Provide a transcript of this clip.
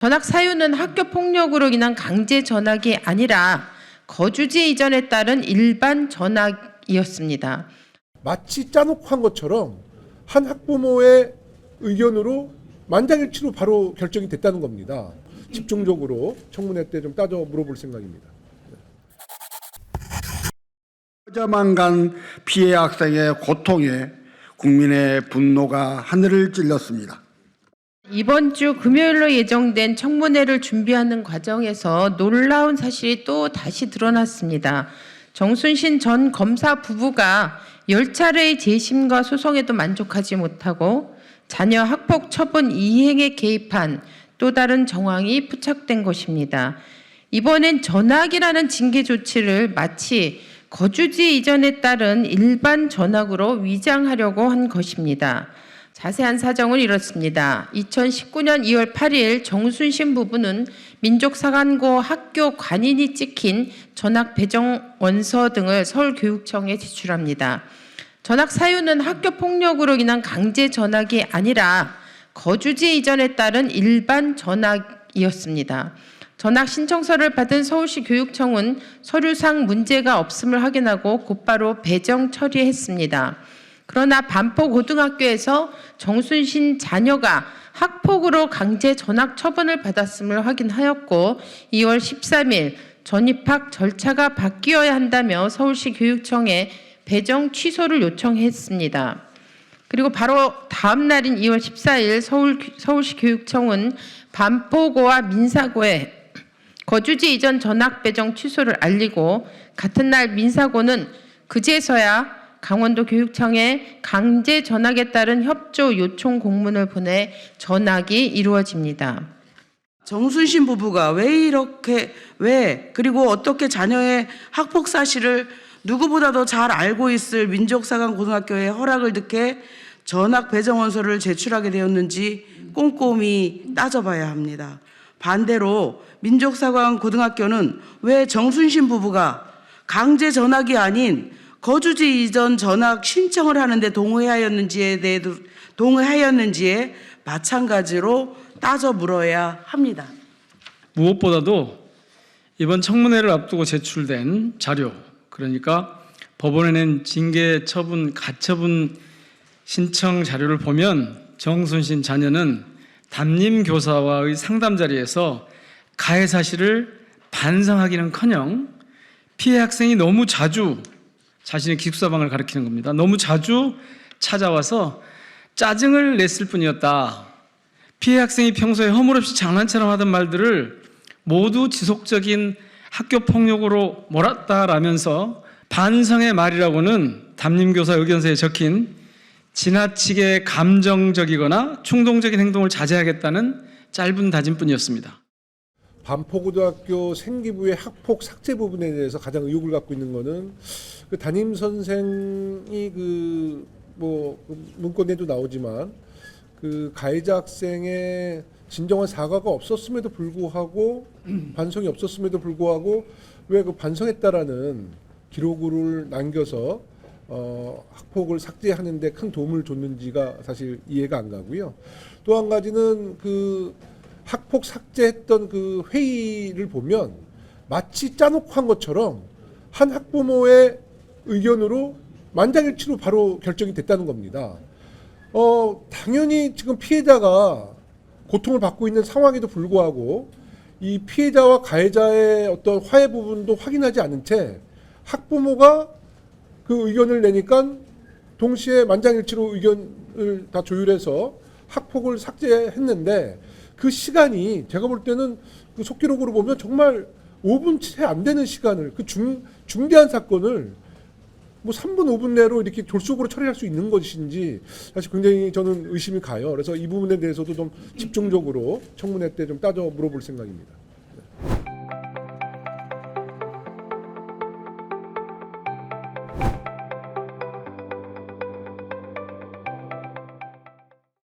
전학 사유는 학교 폭력으로 인한 강제 전학이 아니라 거주지 이전에 따른 일반 전학이었습니다. 마치 짜놓고 한 것처럼 한 학부모의 의견으로 만장일치로 바로 결정이 됐다는 겁니다. 집중적으로 청문회 때 좀 따져 물어볼 생각입니다. 여자만 간 피해 학생의 고통에 국민의 분노가 하늘을 찔렀습니다. 이번 주 금요일로 예정된 청문회를 준비하는 과정에서 놀라운 사실이 또 다시 드러났습니다. 정순신 전 검사 부부가 10차례의 재심과 소송에도 만족하지 못하고 자녀 학폭 처분 이행에 개입한 또 다른 정황이 포착된 것입니다. 이번엔 전학이라는 징계 조치를 마치 거주지 이전에 따른 일반 전학으로 위장하려고 한 것입니다. 자세한 사정은 이렇습니다. 2019년 2월 8일 정순신 부부는 민족사관고 학교 관인이 찍힌 전학 배정 원서 등을 서울교육청에 제출합니다. 전학 사유는 학교 폭력으로 인한 강제 전학이 아니라 거주지 이전에 따른 일반 전학이었습니다. 전학 신청서를 받은 서울시 교육청은 서류상 문제가 없음을 확인하고 곧바로 배정 처리했습니다. 그러나 반포고등학교에서 정순신 자녀가 학폭으로 강제 전학 처분을 받았음을 확인하였고 2월 13일 전입학 절차가 바뀌어야 한다며 서울시 교육청에 배정 취소를 요청했습니다. 그리고 바로 다음 날인 2월 14일 서울시 교육청은 반포고와 민사고에 거주지 이전 전학 배정 취소를 알리고 같은 날 민사고는 그제서야 강원도 교육청에 강제 전학에 따른 협조 요청 공문을 보내 전학이 이루어집니다. 정순신 부부가 왜 그리고 어떻게 자녀의 학폭 사실을 누구보다도 잘 알고 있을 민족사관고등학교의 허락을 득해 전학 배정 원서를 제출하게 되었는지 꼼꼼히 따져봐야 합니다. 반대로 민족사관고등학교는 왜 정순신 부부가 강제 전학이 아닌 거주지 이전 전학 신청을 하는데 동의하였는지에 마찬가지로 따져 물어야 합니다. 무엇보다도 이번 청문회를 앞두고 제출된 자료, 그러니까 법원에 낸 징계 처분, 가처분 신청 자료를 보면 정순신 자녀는 담임 교사와의 상담 자리에서 가해 사실을 반성하기는커녕 피해 학생이 너무 자주 자신의 기숙사방을 가리키는 겁니다. 너무 자주 찾아와서 짜증을 냈을 뿐이었다. 피해 학생이 평소에 허물없이 장난처럼 하던 말들을 모두 지속적인 학교 폭력으로 몰았다라면서 반성의 말이라고는 담임교사 의견서에 적힌 지나치게 감정적이거나 충동적인 행동을 자제하겠다는 짧은 다짐뿐이었습니다. 반포고등학교 생기부의 학폭 삭제 부분에 대해서 가장 의혹을 갖고 있는 것은 그 담임 선생이 문건에도 나오지만 그 가해자 학생의 진정한 사과가 없었음에도 불구하고 반성이 없었음에도 불구하고 왜 그 반성했다라는 기록을 남겨서 학폭을 삭제하는 데 큰 도움을 줬는지가 사실 이해가 안 가고요. 또 한 가지는 그 학폭 삭제했던 그 회의를 보면 마치 짜놓고 한 것처럼 한 학부모의 의견으로 만장일치로 바로 결정이 됐다는 겁니다. 당연히 지금 피해자가 고통을 받고 있는 상황에도 불구하고 이 피해자와 가해자의 어떤 화해 부분도 확인하지 않은 채 학부모가 그 의견을 내니까 동시에 만장일치로 의견을 다 조율해서 학폭을 삭제했는데 그 시간이 제가 볼 때는 그 속기록으로 보면 정말 5분 채 안 되는 시간을 그 중대한 사건을 3분 5분 내로 이렇게 졸속으로 처리할 수 있는 것인지 사실 굉장히 저는 의심이 가요. 그래서 이 부분에 대해서도 좀 집중적으로 청문회 때 좀 따져 물어볼 생각입니다.